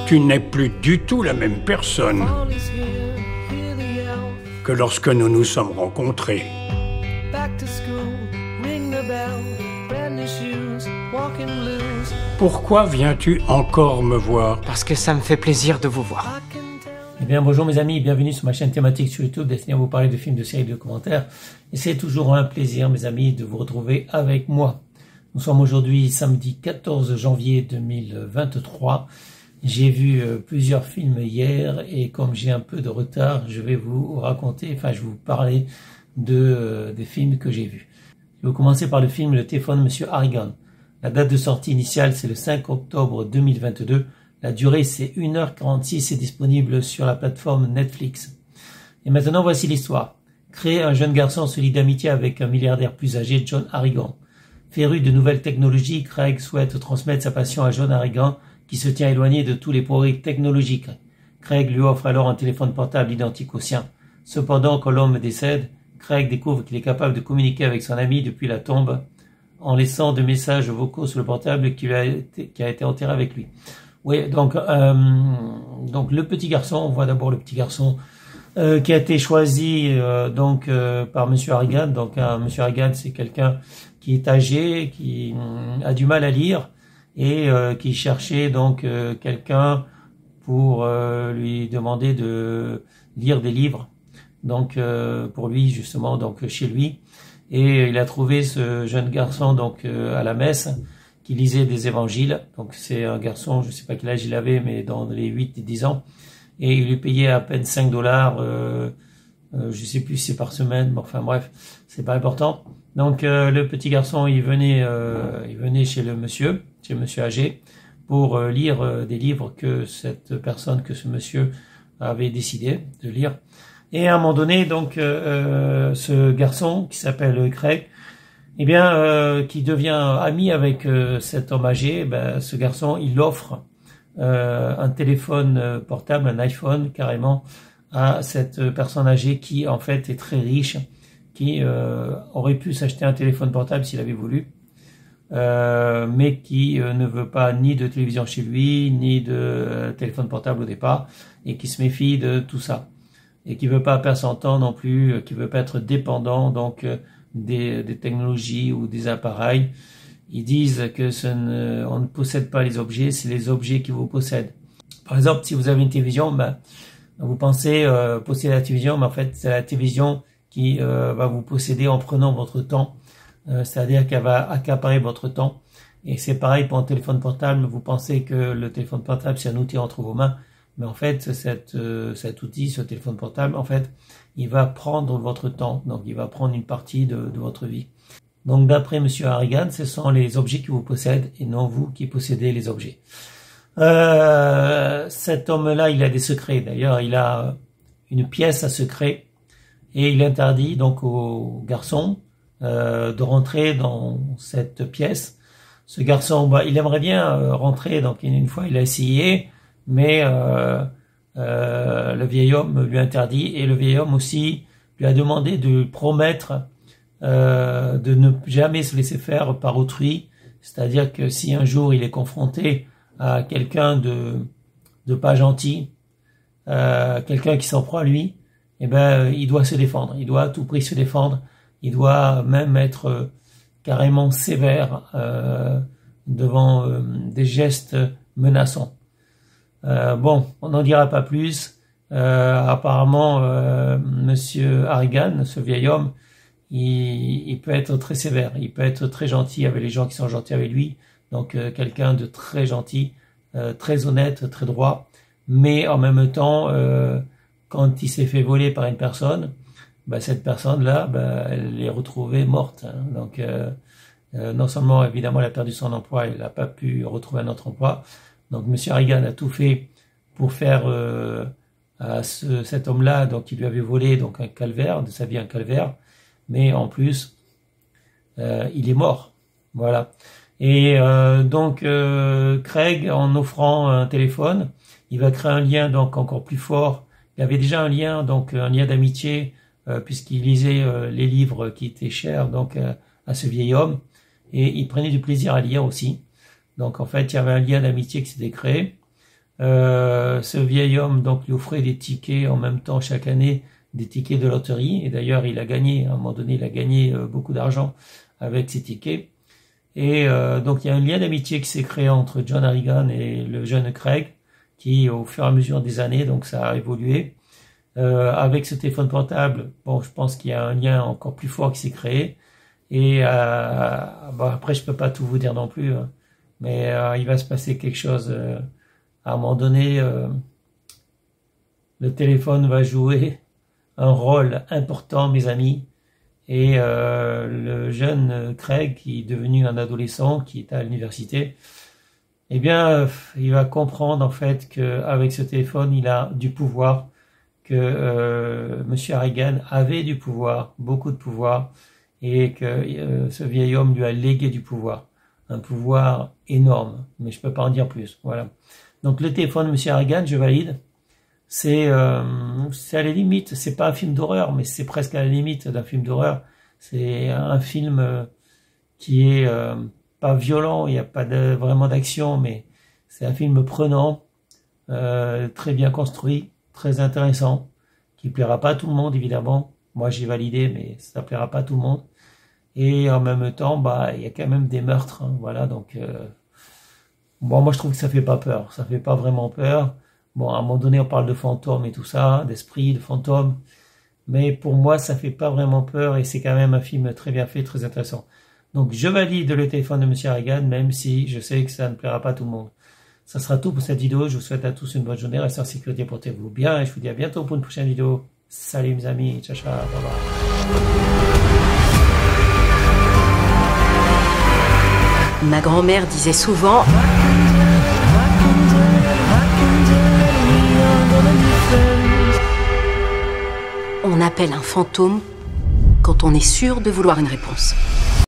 Tu n'es plus du tout la même personne que lorsque nous nous sommes rencontrés. Pourquoi viens-tu encore me voir? Parce que ça me fait plaisir de vous voir. Eh bien, bonjour mes amis, bienvenue sur ma chaîne thématique sur YouTube destinée à vous parler de films, de séries, de commentaires. Et c'est toujours un plaisir, mes amis, de vous retrouver avec moi. Nous sommes aujourd'hui samedi 14 janvier 2023. J'ai vu plusieurs films hier et comme j'ai un peu de retard, je vais vous raconter, je vais vous parler des films que j'ai vus. Je vais commencer par le film Le téléphone de Monsieur Harrigan. La date de sortie initiale, c'est le 5 octobre 2022. La durée, c'est 1h46, c'est disponible sur la plateforme Netflix. Et maintenant, voici l'histoire. Créé, un jeune garçon se lie d'amitié avec un milliardaire plus âgé, John Harrigan. Féru de nouvelles technologies, Craig souhaite transmettre sa passion à John Harrigan, qui se tient éloigné de tous les progrès technologiques. Craig lui offre alors un téléphone portable identique au sien. Cependant, quand l'homme décède, Craig découvre qu'il est capable de communiquer avec son ami depuis la tombe, en laissant de messages vocaux sur le portable qui a été enterré avec lui. Oui, donc le petit garçon, on voit d'abord le petit garçon qui a été choisi par Monsieur Harrigan. Donc Monsieur Harrigan, c'est quelqu'un qui est âgé, qui a du mal à lire et qui cherchait donc quelqu'un pour lui demander de lire des livres. Donc pour lui justement, donc chez lui, et il a trouvé ce jeune garçon donc à la messe qui lisait des évangiles. Donc c'est un garçon, je sais pas quel âge il avait, mais dans les 8 et 10 ans, et il lui payait à peine $5, je sais plus si c'est par semaine, mais enfin bref, c'est pas important. Donc le petit garçon, il venait chez monsieur âgé, pour lire des livres que ce monsieur avait décidé de lire. Et à un moment donné, donc ce garçon qui s'appelle Craig, qui devient ami avec cet homme âgé, ce garçon, il offre un téléphone portable, un iPhone carrément, à cette personne âgée qui en fait est très riche, qui aurait pu s'acheter un téléphone portable s'il avait voulu, mais qui ne veut pas ni de télévision chez lui, ni de téléphone portable au départ, et qui se méfie de tout ça, et qui veut pas perdre son temps non plus, qui veut pas être dépendant donc des technologies ou des appareils. Ils disent que on ne possède pas les objets, c'est les objets qui vous possèdent. Par exemple, si vous avez une télévision, vous pensez posséder la télévision, mais en fait c'est la télévision qui va vous posséder en prenant votre temps, c'est-à-dire qu'elle va accaparer votre temps. Et c'est pareil pour un téléphone portable, vous pensez que le téléphone portable c'est un outil entre vos mains, mais en fait cet outil, ce téléphone portable, en fait il va prendre votre temps, donc il va prendre une partie de votre vie. Donc d'après Monsieur Harrigan, ce sont les objets qui vous possèdent et non vous qui possédez les objets. Cet homme-là, il a des secrets. D'ailleurs, il a une pièce à secret et il interdit donc au garçon de rentrer dans cette pièce. Ce garçon, il aimerait bien rentrer, donc une fois il a essayé, mais le vieil homme lui interdit, et le vieil homme aussi lui a demandé de promettre de ne jamais se laisser faire par autrui, c'est-à-dire que si un jour il est confronté à quelqu'un de pas gentil, quelqu'un qui s'en prend à lui, il doit se défendre, il doit à tout prix se défendre, il doit même être carrément sévère devant des gestes menaçants. On n'en dira pas plus. Apparemment, Monsieur Harrigan, ce vieil homme, il peut être très sévère, il peut être très gentil avec les gens qui sont gentils avec lui, donc quelqu'un de très gentil, très honnête, très droit, mais en même temps, quand il s'est fait voler par une personne, cette personne-là, elle est retrouvée morte. Donc, non seulement, évidemment, elle a perdu son emploi, elle n'a pas pu retrouver un autre emploi. Donc, Monsieur Harrigan a tout fait pour faire à cet homme-là, donc il lui avait volé donc un calvaire, de sa vie un calvaire, mais en plus, il est mort. Voilà. Et Craig, en offrant un téléphone, il va créer un lien donc encore plus fort. Il avait déjà un lien d'amitié, puisqu'il lisait les livres qui étaient chers donc à ce vieil homme, et il prenait du plaisir à lire aussi. Donc en fait, il y avait un lien d'amitié qui s'était créé. Ce vieil homme donc lui offrait des tickets en même temps chaque année, des tickets de loterie. Et d'ailleurs, il a gagné, à un moment donné, il a gagné beaucoup d'argent avec ces tickets. Et donc il y a un lien d'amitié qui s'est créé entre John Harrigan et le jeune Craig, qui au fur et à mesure des années, donc ça a évolué. Avec ce téléphone portable, bon, je pense qu'il y a un lien encore plus fort qui s'est créé. Et bon, après, je peux pas tout vous dire non plus, hein, mais il va se passer quelque chose. À un moment donné, le téléphone va jouer un rôle important, mes amis. Et le jeune Craig, qui est devenu un adolescent, qui est à l'université, eh bien, il va comprendre en fait qu'avec ce téléphone, il a du pouvoir, que Monsieur Harrigan avait du pouvoir, beaucoup de pouvoir, et que ce vieil homme lui a légué du pouvoir, un pouvoir énorme, mais je peux pas en dire plus. Voilà. Donc le téléphone de Monsieur Harrigan, je valide. C'est à la limite, c'est pas un film d'horreur, mais c'est presque à la limite d'un film d'horreur. C'est un film qui est pas violent, il n'y a pas vraiment d'action, mais c'est un film prenant, très bien construit, très intéressant, qui plaira pas à tout le monde évidemment. Moi j'ai validé, mais ça plaira pas à tout le monde. Et en même temps, bah il y a quand même des meurtres, hein, voilà. Donc bon, moi je trouve que ça fait pas peur, ça fait pas vraiment peur. Bon, à un moment donné, on parle de fantômes et tout ça, d'esprits, de fantômes. Mais pour moi, ça fait pas vraiment peur et c'est quand même un film très bien fait, très intéressant. Donc, je valide le téléphone de Monsieur Harrigan, même si je sais que ça ne plaira pas à tout le monde. Ça sera tout pour cette vidéo. Je vous souhaite à tous une bonne journée. Restez en sécurité, portez-vous bien et je vous dis à bientôt pour une prochaine vidéo. Salut mes amis. Ciao, ciao. Bye bye. Ma grand-mère disait souvent: on appelle un fantôme quand on est sûr de vouloir une réponse.